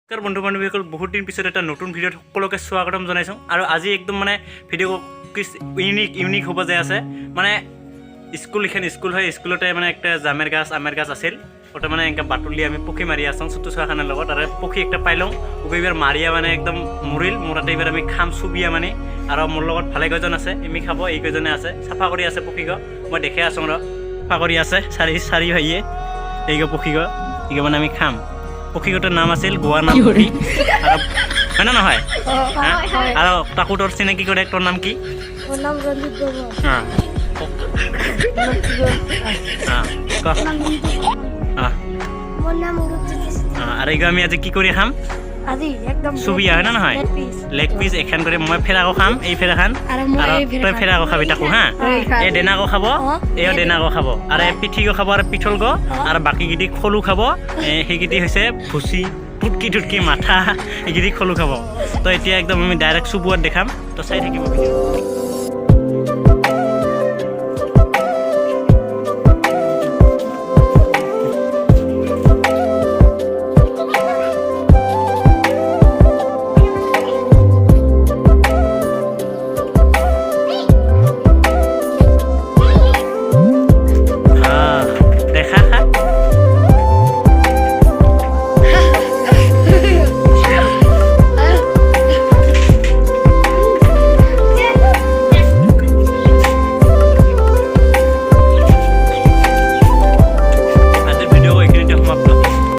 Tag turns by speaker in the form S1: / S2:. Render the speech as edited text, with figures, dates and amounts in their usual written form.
S1: বন্ধু বান্ধৱীসকল বহুত দিন পিছত এটা নতুন ভিডিঅ'ত সকলোকে স্বাগতম জনাইছোঁ আৰু আজি একদম মানে ভিডিঅ' ইউনিক হ'ব যে আছে মানে স্কুল হয় স্কুলতে মানে একটা আমেৰ গাছ আছিল ওটা মানে এনেকৈ বাটুলি আমি পক্ষী মাৰি আছোঁ চুটু চোৱাখানৰ লগত আৰু পক্ষী একটা পাই লওঁ এইবাৰ মাৰিয়া মানে একদম মৰিল মোৰাতে এইবাৰ আমি খাম চুবিয়া মানে আৰু মোৰ লগত ভালে কেইজন আছে এমি খাব এই কেইজনে আছে চাফা কৰি আছে পক্ষীক মই দেখে আছোঁ ৰ চাফা কৰি আছে চাৰি ভাইয়ে এই পক্ষীক এই মানে আমি খাম পক্ষীটোৰ নাম আছিল গোৱা নাম পক্ষী আৰু হয় না নহয় আৰু তাকো তোৰ চিনাকি কৰে তোৰ নাম কি আৰু এই আমি আজি কি কৰি খাম চুবিয়া হয় না নহয় লেগ পিচ এখন কৰি মই ফেৰাকো খাম এই ফেৰাখান আৰু তই ফেৰাকো খাবি তাকো হা এই ডেনাকো খাব এই ডেনাকো খাব আৰু পিঠিকো খাব আৰু পিঠলকো আৰু বাকীকেইটি খলু খাব সেইকেইটি হৈছে ভুচি টুটকি মাথা এইকেইটি খলু খাব তো এতিয়া একদম আমি ডাইৰেক্ট চুবুৱাত দেখাম তো চাই থাকিব ভিডিঅ'